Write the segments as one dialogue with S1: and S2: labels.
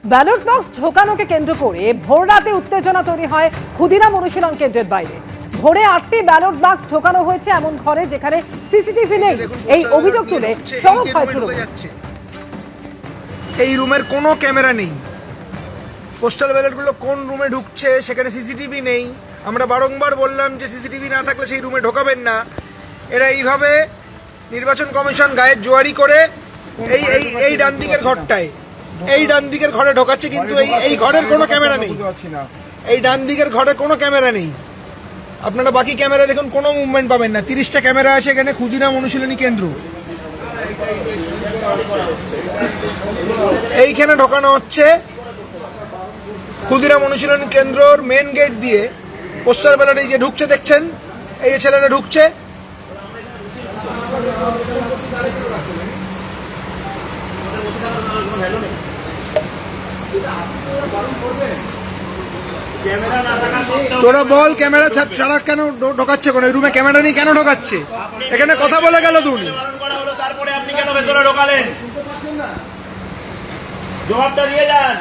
S1: Ballot box ঢোকানোকে কেন্দ্র করে ভোররাতে উত্তেজনা তৈরি হয় ক্ষুদিরাম অনুশীলন কেন্দ্রের বাইরে। ভোরে 8টি ব্যালট বাক্স ঢোকানো হয়েছে এমন ঘরে যেখানে সিসিটিভি নেই। এই অভিযোগ তুলে সরব হয় তৃণমূল।
S2: এই রুমের কোনো ক্যামেরা নেই, পোস্টাল ব্যালটগুলো কোন রুমে ঢুকছে সেখানে সিসিটিভি নেই। আমরা বারংবার বললাম যে সিসিটিভি না থাকলে সেই রুমে ঢোকাবেন না। এরা এইভাবে নির্বাচন কমিশন গায়ের জোয়ারি করে এই ডান দিকের ঘরটায়, এই ডান দিকের ঘরে ঢোকাচ্ছে, কিন্তু এই ঘরের কোনো ক্যামেরা নেই। এই ডান দিকের ঘরে কোনো ক্যামেরা নেই। আপনারা বাকি ক্যামেরা দেখুন, কোনো মুভমেন্ট পাবেন না। 30টা ক্যামেরা আছে এখানে ক্ষুদিরাম অনুশীলনী কেন্দ্র। এইখানে ঢোকানো হচ্ছে ক্ষুদিরাম অনুশীলনী কেন্দ্রর মেন গেট দিয়ে। পোস্টাল ব্যালট এই যে ঢুকছে দেখছেন, এই যে ছেলেরা ঢুকছে। তোরা বল ক্যামেরা ছাড়া কেন ঢোকাচ্ছে? কোন রুমে ক্যামেরা নেই, কেন ঢোকাচ্ছে? এখানে কথা বলে গেল দুনি।
S3: তারপরে আপনি কেন ভেতরে ঢোকালেন? জবাবটা দিয়ে যান।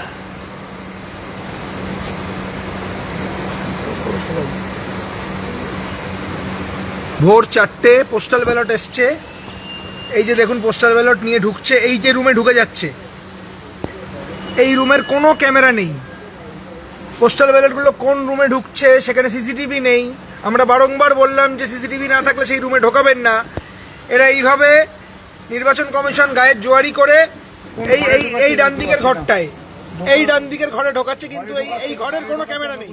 S2: ভোর 4টে পোস্টাল ব্যালট এসছে। এই যে দেখুন পোস্টাল ব্যালট নিয়ে ঢুকছে, এই যে রুমে ঢুকে যাচ্ছে। এই রুমের কোনো ক্যামেরা নেই। পোস্টাল ব্যালটগুলো কোন রুমে ঢুকছে সেখানে সিসিটিভি নেই। আমরা বারংবার বললাম যে সিসিটিভি না থাকলে সেই রুমে ঢোকাবেন না। এরা এইভাবে নির্বাচন কমিশন গায়ের জোয়ারি করে এই ডান দিকের ঘরটায়, এই ডান দিকের ঘরে ঢোকাচ্ছে, কিন্তু এই ঘরের কোনো ক্যামেরা নেই।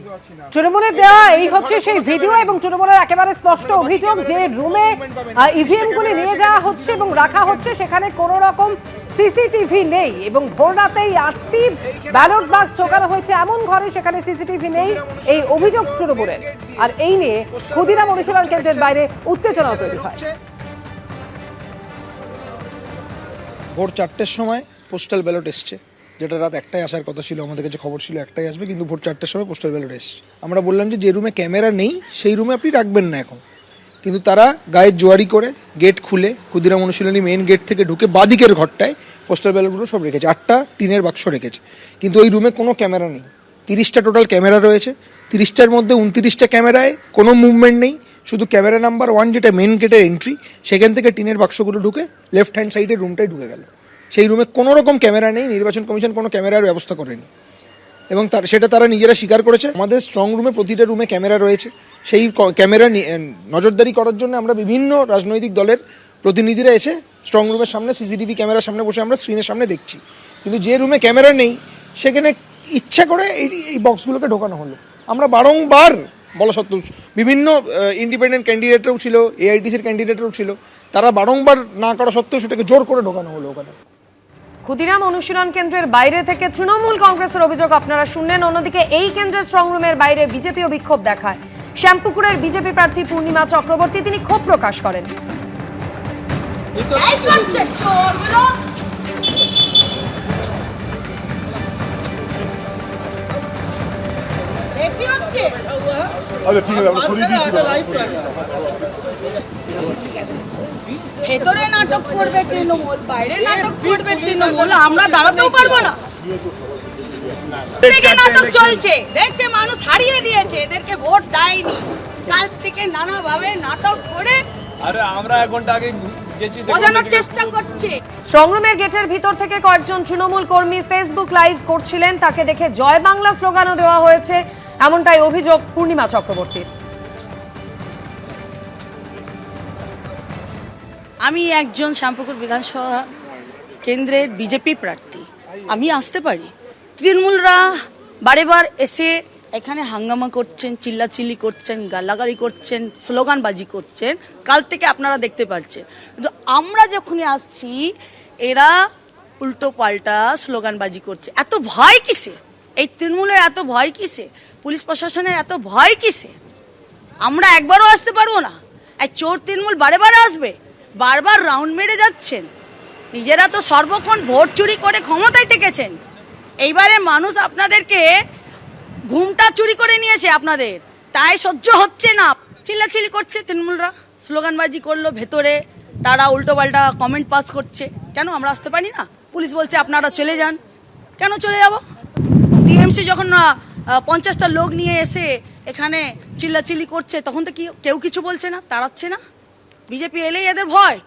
S1: তৃণমূলের দেওয়া এই হচ্ছে সেই ভিডিও এবং তৃণমূলের একেবারে স্পষ্ট অভিযোগ যে রুমে ইভিএম গুলি নিয়ে যাওয়া হচ্ছে এবং রাখা হচ্ছে, সেখানে কোনো রকম সিসিটিভি নেই। এবং ভোর রাতেই 8টি ব্যালট বাক্স ঢোকানো হয়েছে এমন ঘরে সেখানে সিসিটিভি নেই, এই অভিযোগ তৃণমূলের। আর এই নিয়ে ক্ষুদিরাম অনুশীলন কেন্দ্রের বাইরে উত্তেজনা তৈরি হয়।
S2: ভোর 4টের সময় পোস্টাল ব্যালট এসছে, যেটা রাত 1টায় আসার কথা ছিল। আমাদের কাছে খবর ছিল 1টায় আসবে, কিন্তু ভোর 4টের সময় পোস্টাল ব্যালট এসছে। আমরা বললাম যে রুমে ক্যামেরা নেই সেই রুমে আপনি রাখবেন না এখন, কিন্তু তারা গায়ের জোয়ারি করে গেট খুলে ক্ষুদিরাম অনুশীলনী মেন গেট থেকে ঢুকে বাদিকের ঘরটায় পোস্টাল ব্যালটগুলো সব রেখেছে। 8টা টিনের বাক্স রেখেছে, কিন্তু ওই রুমে কোনো ক্যামেরা নেই। 30টা টোটাল ক্যামেরা রয়েছে। 30টার মধ্যে 29টা ক্যামেরায় কোনো মুভমেন্ট নেই। শুধু ক্যামেরা নাম্বার 1 যেটা মেন গেটের এন্ট্রি, সেখান থেকে টিনের বাক্সগুলো ঢুকে লেফট হ্যান্ড সাইডের রুমটাই ঢুকে গেল। সেই রুমে কোনো রকম ক্যামেরা নেই। নির্বাচন কমিশন কোনো ক্যামেরার ব্যবস্থা করেনি এবং সেটা তারা নিজেরা স্বীকার করেছে। আমাদের স্ট্রং রুমে প্রতিটা রুমে ক্যামেরা রয়েছে। সেই ক্যামেরা নজরদারি করার জন্য আমরা বিভিন্ন রাজনৈতিক দলের প্রতিনিধিরা এসে স্ট্রং রুমের সামনে সিসিটিভি ক্যামেরার সামনে বসে আমরা স্ক্রিনের সামনে দেখছি। কিন্তু যে রুমে ক্যামেরা নেই সেখানে ইচ্ছা করে এই বক্সগুলোকে ঢোকানো হলো। আমরা বারংবার বলা সত্ত্বেও বিভিন্ন ইন্ডিপেন্ডেন্ট ক্যান্ডিডেটরাও ছিল, এআইটিসির ক্যান্ডিডেটরাও ছিল, তারা বারংবার না করা সত্ত্বেও সেটাকে জোর করে ঢোকানো হলো ওখানে।
S4: ক্ষুদিরাম অনুশীলন কেন্দ্রের বাইরে থেকে তৃণমূল কংগ্রেসের অভিযোগ আপনারা শুনলেন। অন্যদিকে এই কেন্দ্রের স্ট্রং রুমের বাইরে বিজেপিও বিক্ষোভ দেখায়। শ্যামপুকুরের বিজেপি প্রার্থী পূর্ণিমা চক্রবর্তী তিনি ক্ষোভ প্রকাশ করেন।
S5: ভেতরে নাটক করবে তৃণমূল, বাইরে নাটক করবে তৃণমূল, আমরা দাঁড়াতেও পারবো না। নাটক চলছে, দেখছে মানুষ হারিয়ে দিয়েছে, এদেরকে ভোট দেয়নি, কাল থেকে নানাভাবে নাটক করে
S3: আমরা 1 ঘন্টা আগে
S5: বোঝানোর চেষ্টা করছে।
S4: স্ট্রং রুমের গেটের ভিতর থেকে কয়েকজন তৃণমূল কর্মী ফেসবুক লাইভ করছিলেন, তাকে দেখে জয় বাংলা স্লোগানও দেওয়া হয়েছে, এমনটাই অভিযোগ পূর্ণিমা চক্রবর্তীর।
S5: আমি একজন শ্যামপুকুর বিধানসভা কেন্দ্রের বিজেপি প্রার্থী, আমি আসতে পারি। তৃণমূলরা বারেবার এসে এখানে হাঙ্গামা করছেন, চিল্লাচিল্লি করছেন, গালাগালি করছেন, স্লোগানবাজি করছেন, কাল থেকে আপনারা দেখতে পাচ্ছেন। কিন্তু আমরা যখনই আসছি এরা উল্টো পাল্টা স্লোগানবাজি করছে। এত ভয় কিসে? এই তৃণমূলের এত ভয় কিসে? পুলিশ প্রশাসনের এত ভয় কিসে? আমরা একবারও আসতে পারবো না? এই চোর তৃণমূল বারে বারে আসবে, বারবার রাউন্ড মেরে যাচ্ছেন। নিজেরা তো সর্বক্ষণ ভোট চুরি করে ক্ষমতায় থেকেছেন। এইবারে মানুষ আপনাদেরকে ঘুমটা চুরি করে নিয়েছে আপনাদের, তাই সহ্য হচ্ছে না। চিল্লাচিল্লি করছে তৃণমূলরা, স্লোগানবাজি করলো, ভেতরে তারা উল্টোপাল্টা কমেন্ট পাস করছে। কেন আমরা আসতে পারি না? পুলিশ বলছে আপনারা চলে যান। কেন চলে যাব? টিএমসি যখন 50টা লোক নিয়ে এসে এখানে চিল্লাচিল্লি করছে, তখন তো কেউ কিছু বলছে না, তাড়াচ্ছে না। বিজেপি এলেই এদের ভয়।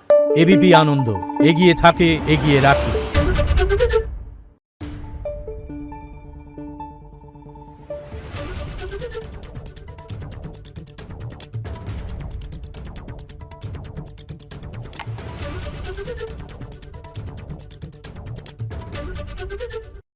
S6: এবিপি আনন্দ, এগিয়ে থাকে, এগিয়ে রাখে।